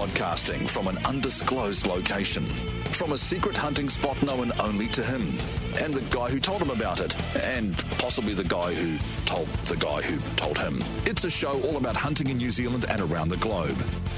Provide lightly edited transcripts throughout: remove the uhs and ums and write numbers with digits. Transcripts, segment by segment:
broadcasting from an undisclosed location, from a secret hunting spot known only to him, and the guy who told him about it, and possibly the guy who told him. It's a show all about hunting in New Zealand and around the globe.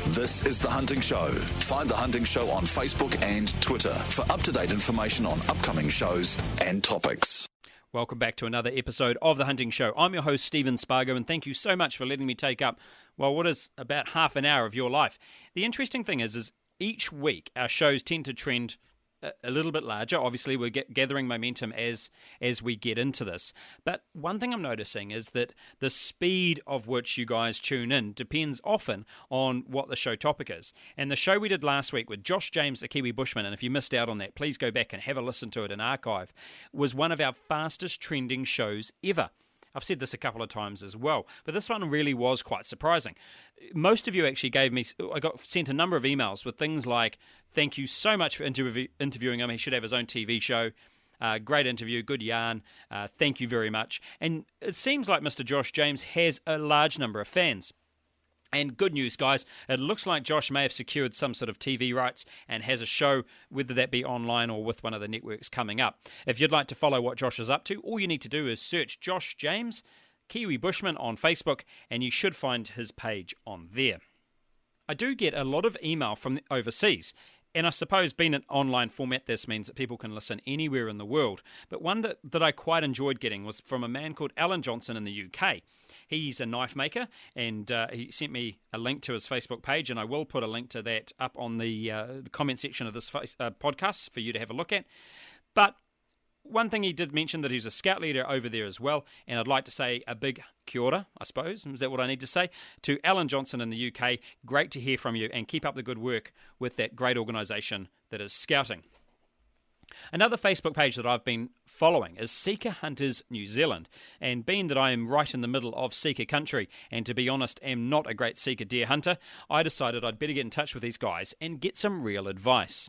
This is The Hunting Show. Find The Hunting Show on Facebook and Twitter for up-to-date information on upcoming shows and topics. Welcome back to another episode of The Hunting Show. I'm your host, Stephen Spargo, and thank you so much for letting me take up, well, what is about half an hour of your life. The interesting thing is each week our shows tend to trend a little bit larger. Obviously, we're gathering momentum as we get into this. But one thing I'm noticing is that the speed of which you guys tune in depends often on what the show topic is. And the show we did last week with Josh James, the Kiwi Bushman, and if you missed out on that, please go back and have a listen to it in archive, was one of our fastest trending shows ever. I've said this a couple of times as well, but this one really was quite surprising. Most of you actually I got sent a number of emails with things like, thank you so much for interviewing him, he should have his own TV show, great interview, good yarn, thank you very much. And it seems like Mr. Josh James has a large number of fans. And good news, guys, it looks like Josh may have secured some sort of TV rights and has a show, whether that be online or with one of the networks coming up. If you'd like to follow what Josh is up to, all you need to do is search Josh James, Kiwi Bushman on Facebook, and you should find his page on there. I do get a lot of email from overseas, and I suppose being an online format, this means that people can listen anywhere in the world. But one that I quite enjoyed getting was from a man called Alan Johnson in the UK. He's a knife maker, and he sent me a link to his Facebook page, and I will put a link to that up on the comment section of this podcast for you to have a look at. But one thing he did mention that he's a scout leader over there as well, and I'd like to say a big kia ora, I suppose. Is that what I need to say? To Alan Johnson in the UK, great to hear from you, and keep up the good work with that great organisation that is scouting. Another Facebook page that I've been following is Sika Hunters New Zealand, and being that I am right in the middle of Sika country, and to be honest am not a great Sika deer hunter, I decided I'd better get in touch with these guys and get some real advice.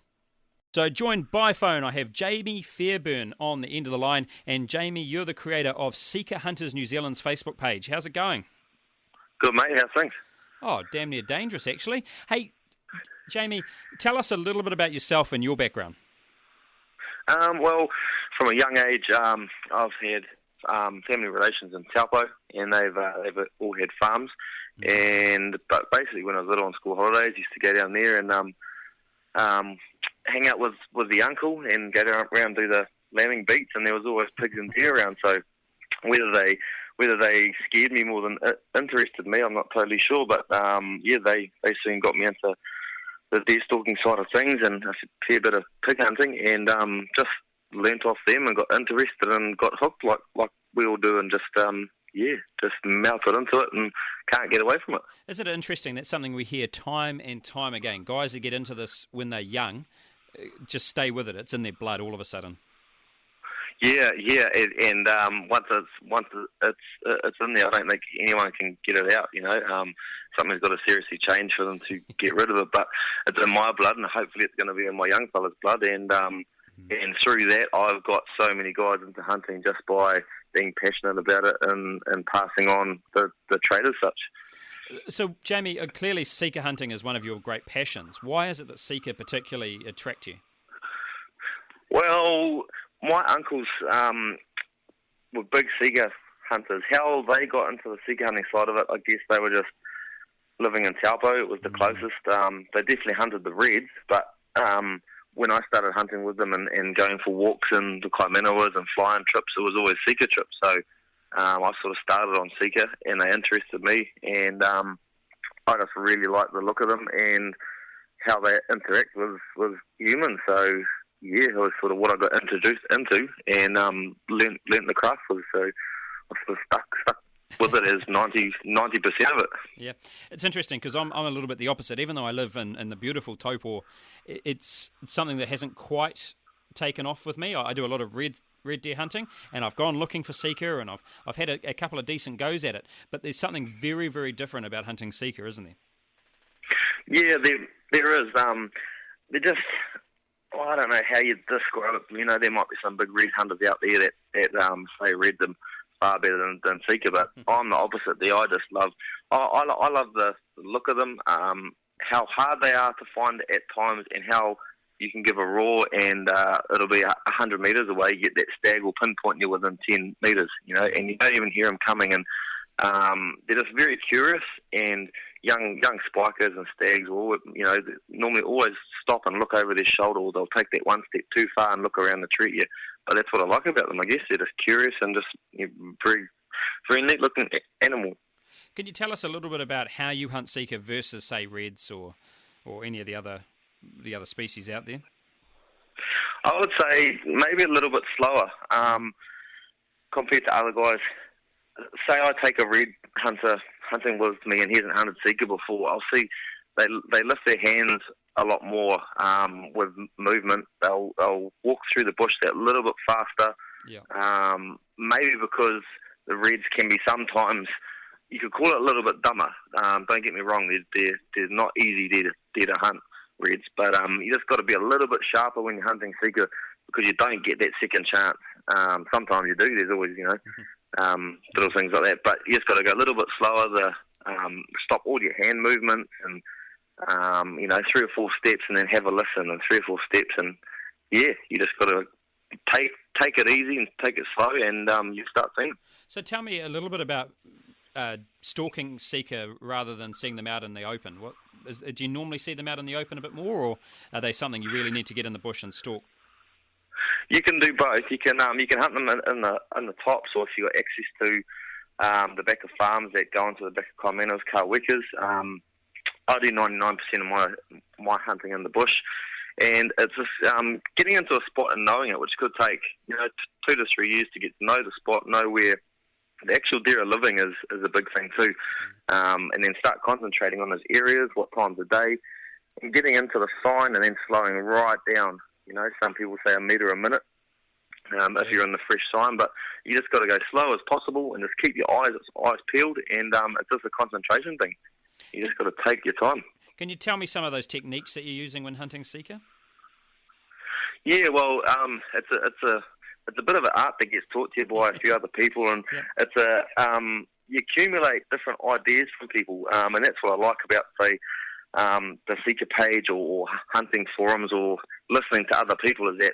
So joined by phone, I have Jamie Fairbairn on the end of the line, and Jamie, you're the creator of Sika Hunters New Zealand's Facebook page. How's it going? Good, mate. How's things? Oh, damn near dangerous, actually. Hey, Jamie, tell us a little bit about yourself and your background. Well, from a young age, I've had family relations in Taupo, and they've all had farms. But basically, when I was little on school holidays, I used to go down there and hang out with the uncle and go down around and do the lambing beats. And there was always pigs and deer around. So whether they scared me more than interested me, I'm not totally sure. But they soon got me into the deer stalking side of things and a fair bit of pig hunting, and just learnt off them and got interested and got hooked like we all do, and just melted into it and can't get away from it. Isn't it interesting? That's something we hear time and time again. Guys that get into this when they're young just stay with it. It's in their blood all of a sudden. Yeah, and once it's in there, I don't think anyone can get it out. You know, something's got to seriously change for them to get rid of it. But it's in my blood, and hopefully it's going to be in my young fella's blood. And through that, I've got so many guys into hunting just by being passionate about it and passing on the trait as such. So, Jamie, clearly Sika hunting is one of your great passions. Why is it that Sika particularly attract you? Well, my uncles were big Sika hunters. How they got into the Sika hunting side of it, I guess they were just living in Taupo. It was the closest. They definitely hunted the reds, but when I started hunting with them and going for walks in the Kaimanawas and flying trips, it was always Sika trips. So I sort of started on Sika, and they interested me, and I just really liked the look of them and how they interact with humans. So yeah, it was sort of what I got introduced into and learnt the craft with. So I sort of stuck with it as 90% of it. Yeah, it's interesting because I'm a little bit the opposite. Even though I live in the beautiful Taupo, it's something that hasn't quite taken off with me. I do a lot of red deer hunting, and I've gone looking for Sika, and I've had a couple of decent goes at it. But there's something very, very different about hunting Sika, isn't there? Yeah, there is. They're just, I don't know how you describe it. You know, there might be some big red hunters out there that say red them far better than Sika, but I'm the opposite there. I just love, I love the look of them. how hard they are to find at times, and how you can give a roar and it'll be 100 metres away, yet that stag will pinpoint you within 10 metres, and you don't even hear them coming. And they're just very curious, and young spikers and stags will, normally always stop and look over their shoulder, or they'll take that one step too far and look around to treat you. But that's what I like about them, I guess. They're just curious and just very, very neat looking animal. Can you tell us a little bit about how you hunt Sika versus, say, reds or any of the other species out there? I would say maybe a little bit slower compared to other guys. Say I take a red hunter hunting with me and he hasn't hunted Sika before, I'll see they lift their hands a lot more with movement. They'll walk through the bush that little bit faster. Yeah. Maybe because the reds can be sometimes, you could call it a little bit dumber. Don't get me wrong, they're not easy there to hunt, reds, but you just got to be a little bit sharper when you're hunting Sika, because you don't get that second chance. Sometimes you do. There's always little things like that, but you just got to go a little bit slower. Stop all your hand movements and 3 or 4 steps, and then have a listen, and 3 or 4 steps, and you just got to take it easy and take it slow, and you start seeing. So tell me a little bit about stalking Sika rather than seeing them out in the open. Do you normally see them out in the open a bit more, or are they something you really need to get in the bush and stalk? You can do both. You can hunt them in the tops, or if you've got access to the back of farms that go into the back of kaimenos, kawekas. I do 99% of my hunting in the bush, and it's just getting into a spot and knowing it, which could take 2 to 3 years to get to know the spot, know where the actual deer are living is a big thing too, and then start concentrating on those areas, what times of day, and getting into the sign, and then slowing right down. Some people say a metre a minute if you're in the fresh sign, but you just got to go slow as possible and just keep your eyes peeled, and it's just a concentration thing. You just got to take your time. Can you tell me some of those techniques that you're using when hunting Sika? Yeah, well, it's a bit of an art that gets taught to you by a few other people, and it's you accumulate different ideas from people, and that's what I like about, say, the Sika page or hunting forums or listening to other people, is that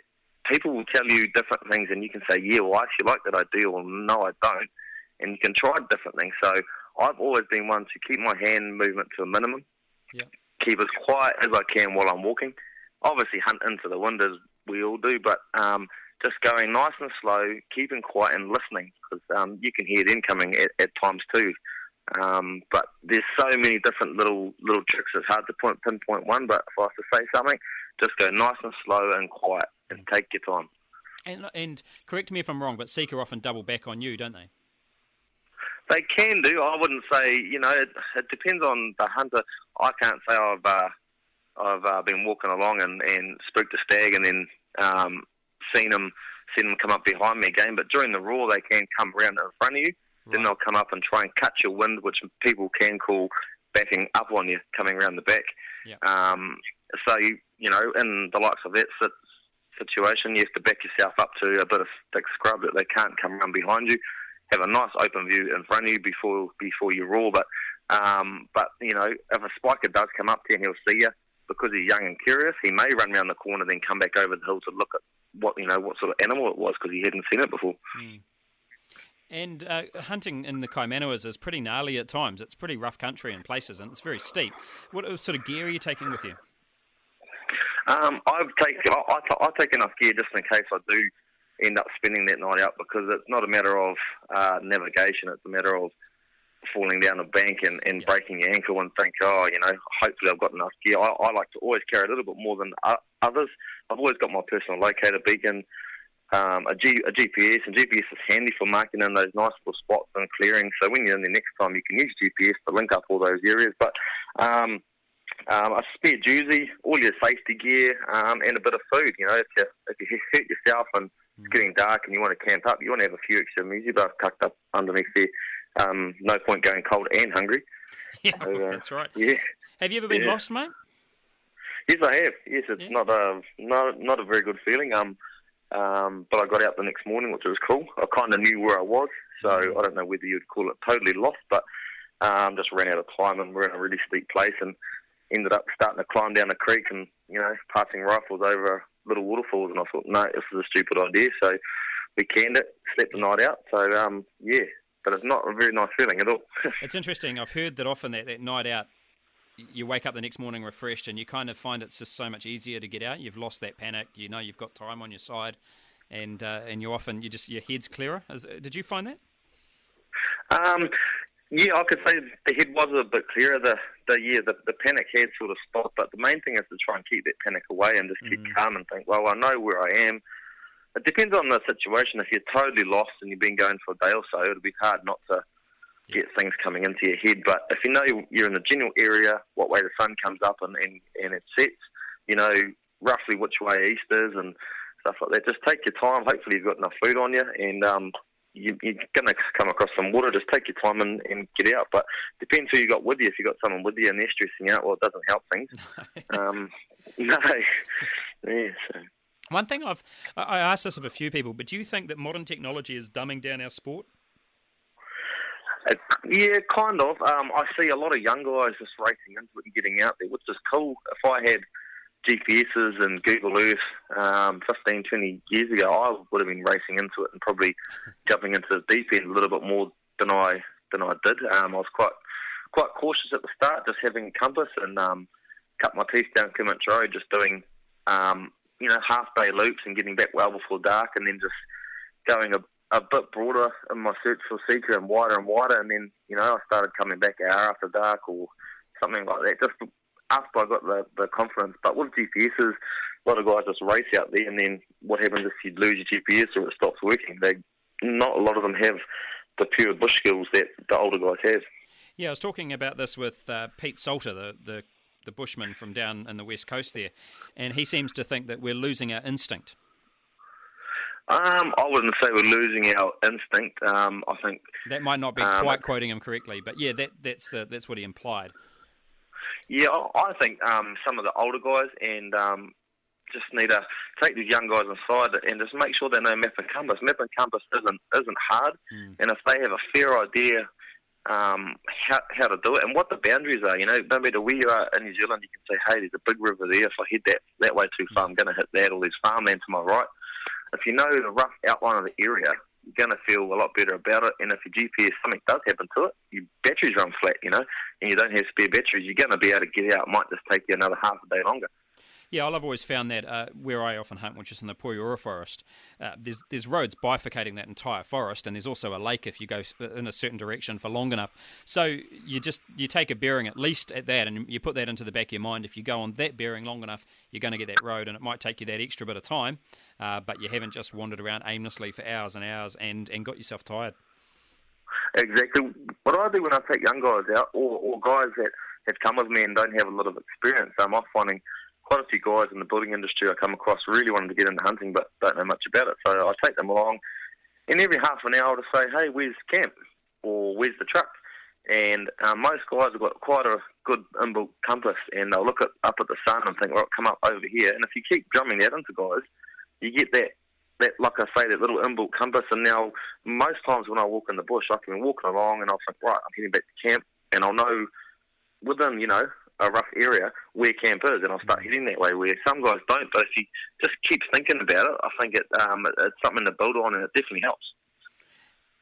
people will tell you different things, and you can say, yeah, well, I actually like that idea, or no, I don't, and you can try different things. So I've always been one to keep my hand movement to a minimum, keep as quiet as I can while I'm walking. Obviously hunt into the wind, as we all do, but just going nice and slow, keeping quiet and listening, because you can hear them coming at times too. But there's so many different little tricks, it's hard to pinpoint one, but if I was to say something, just go nice and slow and quiet and take your time. And correct me if I'm wrong, but Sika often double back on you, don't they? They can do. I wouldn't say, it depends on the hunter. I can't say I've been walking along and spooked a stag and then seen them come up behind me again. But during the roar, they can come around in front of you. Right. Then they'll come up and try and cut your wind, which people can call backing up on you, coming around the back. Yeah. So, in the likes of that situation, you have to back yourself up to a bit of thick scrub that they can't come around behind you. Have a nice open view in front of you before you roar. But if a spiker does come up to you and he'll see you, because he's young and curious, he may run around the corner, then come back over the hill to look at what sort of animal it was, because he hadn't seen it before. Mm. And hunting in the Kaimanawas is pretty gnarly at times. It's pretty rough country in places, and it's very steep. What sort of gear are you taking with you? I take enough gear just in case I do end up spending that night out, because it's not a matter of navigation, it's a matter of falling down a bank and breaking your ankle and think, hopefully I've got enough gear. I like to always carry a little bit more than others. I've always got my personal locator beacon, a GPS, and GPS is handy for marking in those nice little spots and clearing. So when you're in there next time, you can use GPS to link up all those areas. But a spare doozy, all your safety gear, and a bit of food. If you hurt yourself and it's getting dark and you want to camp up, you want to have a few extra muesli bars tucked up underneath there. No point going cold and hungry. Yeah, so, that's right. Yeah. Have you ever been lost, mate? Yes, I have. Yes, it's not a very good feeling. But I got out the next morning, which was cool. I kind of knew where I was, so I don't know whether you'd call it totally lost, but just ran out of time, and we're in a really steep place, and ended up starting to climb down the creek and, passing rifles over little waterfalls. And I thought, no, this is a stupid idea. So we canned it, slept the night out. So, but it's not a very nice feeling at all. It's interesting. I've heard that often that night out, you wake up the next morning refreshed and you kind of find it's just so much easier to get out. You've lost that panic. You've got time on your side, and your head's clearer. Did you find that? Yeah, I could say the head was a bit clearer. The panic had sort of stopped, but the main thing is to try and keep that panic away and just keep calm and think, well, I know where I am. It depends on the situation. If you're totally lost and you've been going for a day or so, it'll be hard not to get things coming into your head. But if you know you're in the general area, what way the sun comes up and it sets, roughly which way east is and stuff like that, just take your time. Hopefully you've got enough food on you, and you're going to come across some water. Just take your time and get out. But depends who you got with you. If you got someone with you and they're stressing out, well, it doesn't help things. No. Yeah, so. One thing I asked this of a few people, but do you think that modern technology is dumbing down our sport? Yeah, kind of. I see a lot of young guys just racing into it and getting out there, which is cool. If I had GPSs and Google Earth 15, 20 years ago, I would have been racing into it and probably jumping into the deep end a little bit more than I did. I was quite cautious at the start, just having a compass and cut my teeth down Kimmich Road, just doing half-day loops and getting back well before dark, and then just going a bit broader in my search for Sika and wider, and then, I started coming back an hour after dark or something like that, just after I got the confidence. But with GPSs, a lot of guys just race out there, and then what happens if you lose your GPS or it stops working? Not a lot of them have the pure bush skills that the older guys have. Yeah, I was talking about this with Pete Salter, the bushman from down in the west coast there, and he seems to think that we're losing our instinct. I wouldn't say we're losing our instinct. I think that might not be quite quoting him correctly, but yeah, that's what he implied. Yeah, I think some of the older guys and just need to take these young guys inside and just make sure they know map and compass. Map and compass isn't hard, and if they have a fair idea how to do it and what the boundaries are, no matter where you are in New Zealand, you can say, hey, there's a big river there. If I head that way too far, I'm going to hit that, or there's farmland to my right. If you know the rough outline of the area, you're going to feel a lot better about it. And if your GPS, something does happen to it, your batteries run flat, and you don't have spare batteries, you're going to be able to get out. It might just take you another half a day longer. Yeah, I've always found that where I often hunt, which is in the Puiora forest, there's roads bifurcating that entire forest, and there's also a lake if you go in a certain direction for long enough. So you take a bearing at least at that, and you put that into the back of your mind. If you go on that bearing long enough, you're going to get that road, and it might take you that extra bit of time, but you haven't just wandered around aimlessly for hours and hours and got yourself tired. Exactly. What I do when I take young guys out, or guys that have come with me and don't have a lot of experience, I'm finding quite a few guys in the building industry I come across really wanting to get into hunting but don't know much about it. So I take them along, and every half an hour to say, hey, where's camp? Or where's the truck? And most guys have got quite a good inbuilt compass, and they'll look up at the sun and think, well, come up over here. And if you keep drumming that into guys, you get that, like I say, that little inbuilt compass. And now most times when I walk in the bush, I can be walking along and I'll think, right, I'm heading back to camp, and I'll know within, a rough area where camp is, and I'll start heading that way, where some guys don't. But if you just keep thinking about it, I think it's something to build on, and it definitely helps.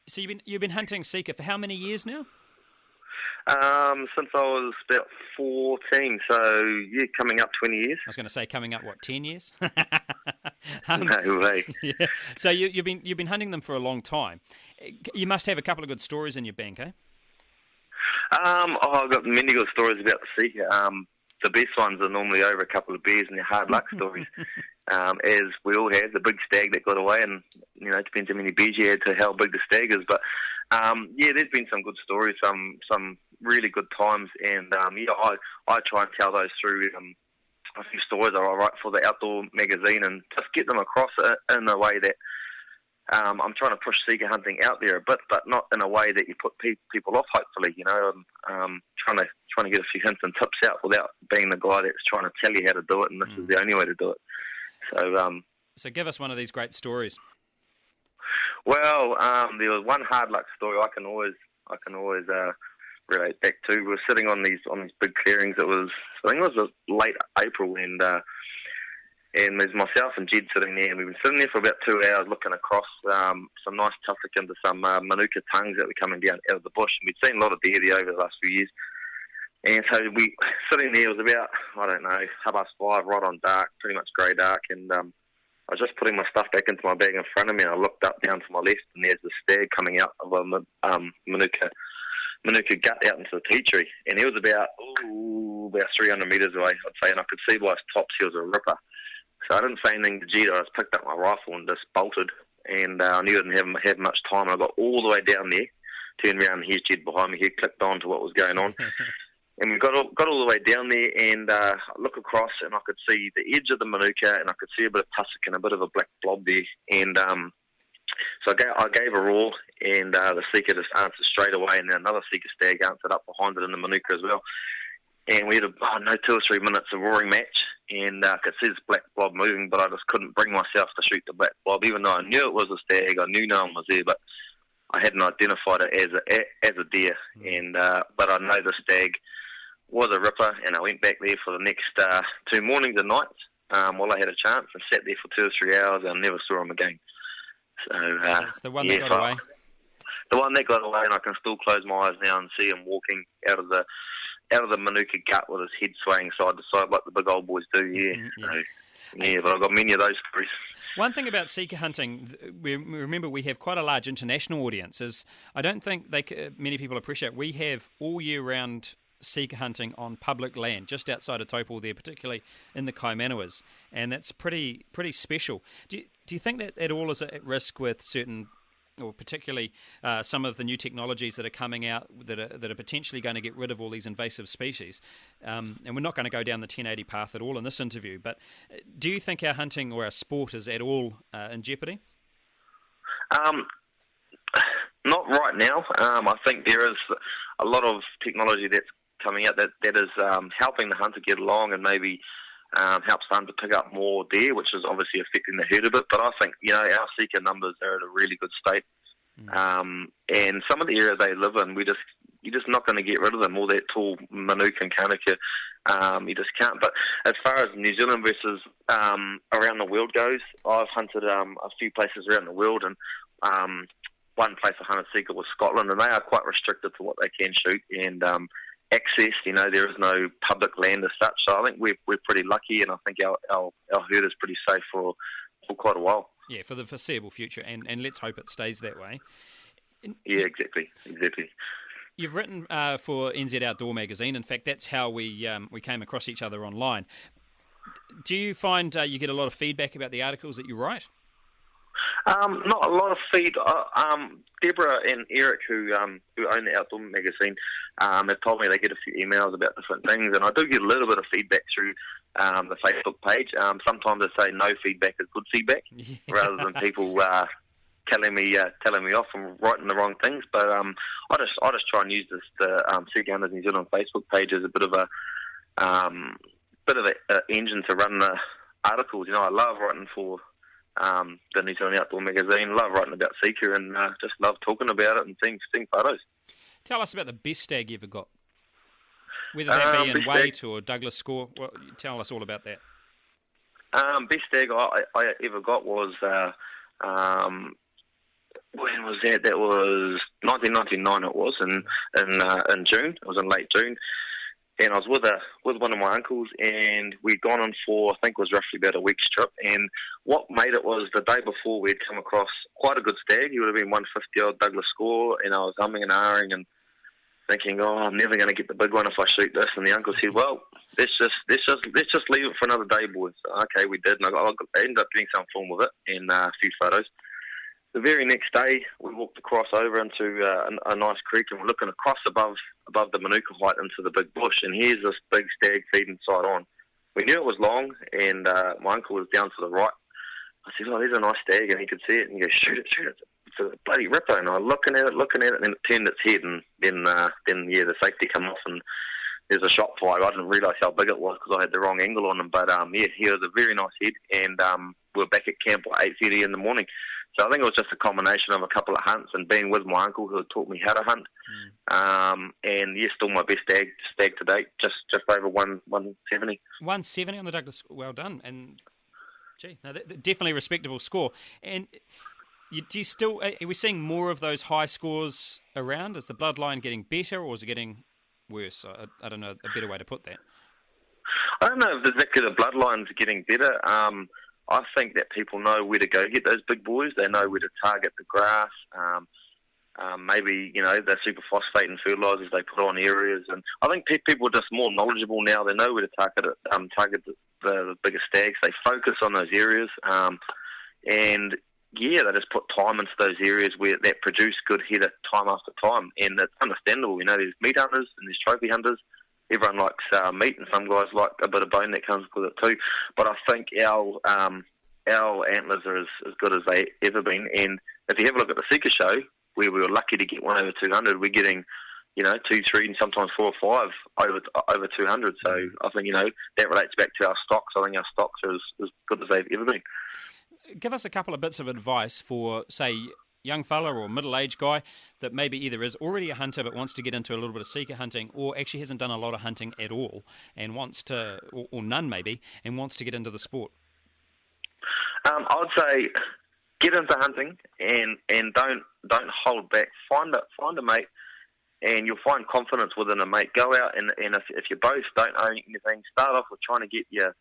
So you've been hunting Sika for how many years now? Since I was about 14, so yeah, coming up 20 years. I was going to say coming up, 10 years? No way. Yeah. So you've been hunting them for a long time. You must have a couple of good stories in your bank, eh? I've got many good stories about the Sika. The best ones are normally over a couple of beers and they're hard luck stories. As we all had, the big stag that got away, and it depends how many beers you had to how big the stag is. But there's been some good stories, some really good times, and I try and tell those through a few stories I write for the Outdoor magazine, and just get them across in a way that I'm trying to push Sika hunting out there a bit, but not in a way that you put people off, hopefully. Trying to get a few hints and tips out without being the guy that's trying to tell you how to do it, and this is the only way to do it. So give us one of these great stories. Well, there was one hard luck story I can always relate back to. We were sitting on these big clearings. I think it was late April, and there's myself and Jed sitting there, and we've been sitting there for about 2 hours looking across some nice tuffik into some manuka tongues that were coming down out of the bush. And we'd seen a lot of deer there over the last few years. And so we sitting there, it was about, 5:30, right on dark, pretty much grey dark, and I was just putting my stuff back into my bag in front of me, and I looked up down to my left, and there's a stag coming out of a manuka gut out into the tea tree, and he was about 300 metres away, I'd say, and I could see by his tops he was a ripper. So I didn't say anything to Jed. I just picked up my rifle and just bolted, and I knew I didn't have much time. I got all the way down there, turned around, and here's Jed behind me. He clicked on to what was going on. And we got all the way down there, and I look across, and I could see the edge of the manuka, and I could see a bit of tussock and a bit of a black blob there. And so I gave a roar, and the Sika just answered straight away, and then another Sika stag answered up behind it in the manuka as well. And we had 2 or 3 minutes of roaring match, and I could see this black blob moving, but I just couldn't bring myself to shoot the black blob, even though I knew it was a stag. I knew no one was there, but I hadn't identified it as a deer. And but I know the stag was a ripper, and I went back there for the next 2 mornings and nights while I had a chance, and sat there for 2 or 3 hours, and I never saw him again. So it's the one that got away? The one that got away, and I can still close my eyes now and see him walking out of the manuka gut with his head swaying side to side like the big old boys do, but I've got many of those stories. One thing about Sika hunting, we remember we have quite a large international audience. I don't think many people appreciate. We have all year round Sika hunting on public land just outside of Taupō there, particularly in the Kaimanawas, and that's pretty special. Do you think that at all is at risk with certain, or particularly some of the new technologies that are coming out that are potentially going to get rid of all these invasive species? And we're not going to go down the 1080 path at all in this interview, but do you think our hunting or our sport is at all in jeopardy? Not right now. I think there is a lot of technology that's coming out that is helping the hunter get along, and maybe helps the hunter pick up more deer, which is obviously affecting the herd a bit. But I think, our Sika numbers are at a really good state. And some of the areas they live in, you're just not going to get rid of them, all that tall manuka and kanuka. You just can't. But as far as New Zealand versus around the world goes, I've hunted a few places around the world, and one place I hunted Sika was Scotland, and they are quite restricted to what they can shoot, and access, there is no public land as such. So I think we're pretty lucky, and I think our herd is pretty safe for quite a while. Yeah, for the foreseeable future, and let's hope it stays that way. Yeah, exactly. You've written for NZ Outdoor magazine. In fact, that's how we came across each other online. Do you find you get a lot of feedback about the articles that you write? Not a lot of feed. Deborah and Eric, who own the Outdoor magazine, have told me they get a few emails about different things, and I do get a little bit of feedback through the Facebook page. Sometimes they say no feedback is good feedback, rather than people telling me off and writing the wrong things. But I just try and use the Sika Hunters New Zealand Facebook page as a bit of an engine to run the articles. I love writing for the New Zealand Outdoor magazine, love writing about Sika, and just love talking about it and seeing photos. Tell us about the best stag you ever got, whether that be in weight or Douglas score. Well, tell us all about that. Best stag I ever got was when was that? That was 1999. It was in June. It was in late June. And I was with one of my uncles, and we'd gone on for, I think it was roughly about a week's trip. And what made it was the day before we'd come across quite a good stag. He would have been 150-odd Douglas score, and I was umming and ahhing and thinking, I'm never going to get the big one if I shoot this. And the uncle said, well, let's just leave it for another day, boys. So, okay, we did, and I ended up getting some film with it and a few photos. The very next day, we walked across over into a nice creek, and we're looking across above the manuka height into the big bush, and here's this big stag feeding side on. We knew it was long, and my uncle was down to the right. I said, there's a nice stag, and he could see it, and he goes, shoot it. It's a bloody ripper. And I was looking at it, and then it turned its head, and then the safety come off, and there's a shot fire. I didn't realise how big it was because I had the wrong angle on him, but he was a very nice head, and we were back at camp by 8:30 in the morning. So I think it was just a combination of a couple of hunts and being with my uncle who had taught me how to hunt. And yeah, still my best stag to date, just over 170. 170 on the Douglas. Well done. And gee, no, definitely a respectable score. And do you still, are we seeing more of those high scores around? Is the bloodline getting better, or is it getting worse? I don't know a better way to put that. I don't know if exactly the bloodline's getting better. I think that people know where to go get those big boys. They know where to target the grass. Maybe, the superphosphate and fertilisers they put on areas. And I think people are just more knowledgeable now. They know where to target the bigger stags. They focus on those areas. And yeah, they just put time into those areas where that produce good header time after time. And it's understandable. There's meat hunters and there's trophy hunters. Everyone likes meat, and some guys like a bit of bone that comes with it too. But I think our antlers are as good as they ever been. And if you have a look at the Sika show, where we were lucky to get one over 200, we're getting, 2, 3, and sometimes 4 or 5 over 200. So I think, that relates back to our stocks. I think our stocks are as good as they've ever been. Give us a couple of bits of advice for, say, young fella or middle-aged guy that maybe either is already a hunter but wants to get into a little bit of Sika hunting, or actually hasn't done a lot of hunting at all and wants to, or none maybe, and wants to get into the sport. I would say get into hunting and don't hold back. Find a mate, and you'll find confidence within a mate. Go out and if you both don't own anything, start off with trying to get your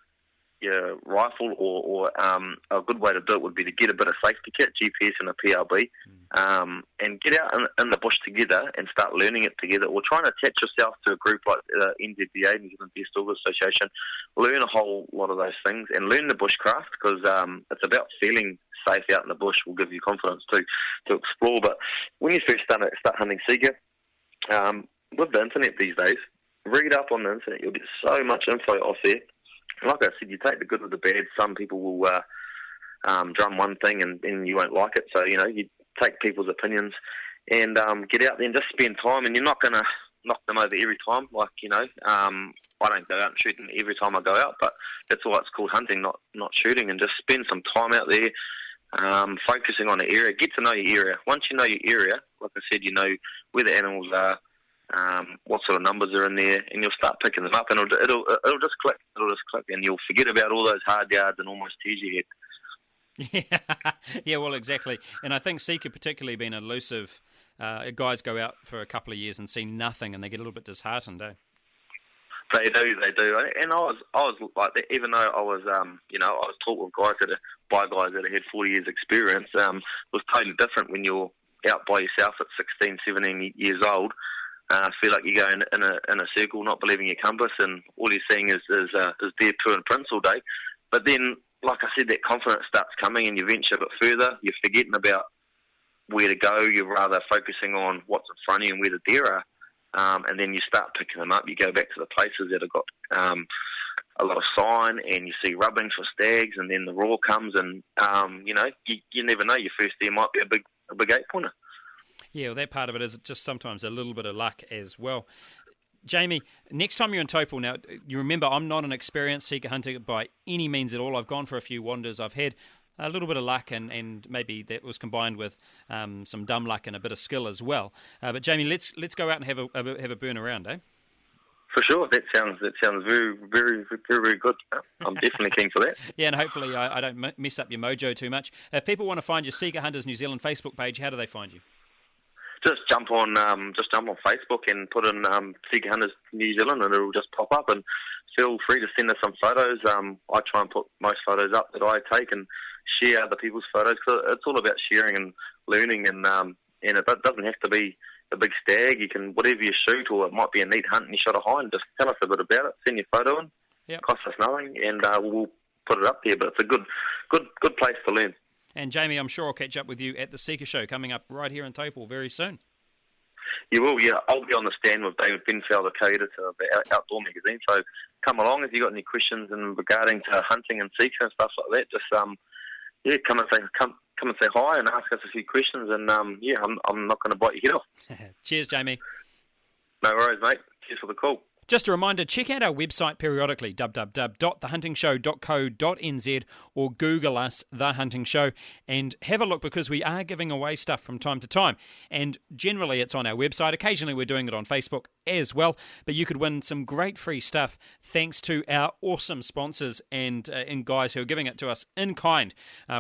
rifle, or a good way to do it would be to get a bit of safety kit, GPS and a PRB, and get out in the bush together and start learning it together, or try and attach yourself to a group like NZBA, New Zealand Best Augers Association. Learn a whole lot of those things and learn the bushcraft, because it's about feeling safe out in the bush will give you confidence to explore. But when you first start hunting Sika, with the internet these days, read up on the internet. You'll get so much info off there. Like I said, you take the good with the bad. Some people will drum one thing and you won't like it. So, you take people's opinions and get out there and just spend time. And you're not going to knock them over every time. Like, I don't go out and shoot every time I go out, but that's why it's called hunting, not shooting. And just spend some time out there focusing on the area. Get to know your area. Once you know your area, like I said, you know where the animals are, what sort of numbers are in there, and you'll start picking them up, and it'll just click. And you'll forget about all those hard yards and almost tease your head. Yeah, well, exactly. And I think Sika particularly been elusive. Guys go out for a couple of years and see nothing, and they get a little bit disheartened, eh? They do. And I was like that, even though I was, I was taught with guys by guys that had 40 years experience. It was totally different when you're out by yourself at 16, 17 years old. Feel like you're going in a circle, not believing your compass, and all you're seeing is deer, poo, and prints all day. But then, like I said, that confidence starts coming, and you venture a bit further. You're forgetting about where to go. You're rather focusing on what's in front of you and where the deer are. And then you start picking them up. You go back to the places that have got a lot of sign, and you see rubbings for stags, and then the roar comes, and you never know. Your first deer might be a big 8-pointer. Yeah, well, that part of it is just sometimes a little bit of luck as well. Jamie, next time you're in Topol, now, you remember I'm not an experienced Sika hunter by any means at all. I've gone for a few wanders. I've had a little bit of luck, and maybe that was combined with some dumb luck and a bit of skill as well. But Jamie, let's go out and have a burn around, eh? For sure, that sounds very, very, very, very good. I'm definitely keen for that. Yeah, and hopefully I don't mess up your mojo too much. If people want to find your Sika Hunters New Zealand Facebook page, how do they find you? Just jump on Facebook and put in Sika Hunters New Zealand, and it'll just pop up. And feel free to send us some photos. I try and put most photos up that I take and share other people's photos. Cause it's all about sharing and learning, and it doesn't have to be a big stag. You can, whatever you shoot, or it might be a neat hunt and you shot a hind. Just tell us a bit about it. Send your photo in. Yep. Costs us nothing, and we'll put it up there. But it's a good place to learn. And Jamie, I'm sure I'll catch up with you at the Sika show coming up right here in Topol very soon. You will, yeah. I'll be on the stand with David Penfeld, the co-editor of the Outdoor magazine. So come along if you've got any questions regarding to hunting and Sika and stuff like that. Just come and say hi and ask us a few questions. And I'm not going to bite your head off. Cheers, Jamie. No worries, mate. Cheers for the call. Just a reminder, check out our website periodically, www.thehuntingshow.co.nz, or Google us, The Hunting Show, and have a look because we are giving away stuff from time to time. And generally it's on our website. Occasionally we're doing it on Facebook as well, but you could win some great free stuff thanks to our awesome sponsors and guys who are giving it to us in kind.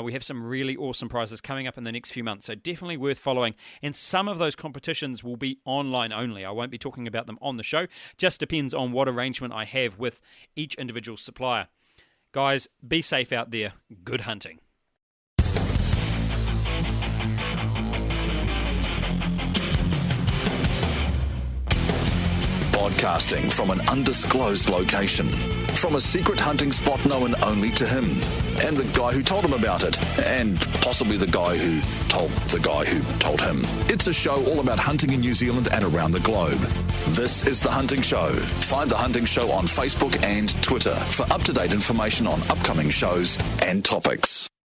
We have some really awesome prizes coming up in the next few months, so definitely worth following. And some of those competitions will be online only. I won't be talking about them on the show. Just depends on what arrangement I have with each individual supplier. Guys, be safe out there. Good hunting. Broadcasting from an undisclosed location, from a secret hunting spot known only to him, and the guy who told him about it, and possibly the guy who told the guy who told him. It's a show all about hunting in New Zealand and around the globe. This is The Hunting Show. Find The Hunting Show on Facebook and Twitter for up-to-date information on upcoming shows and topics.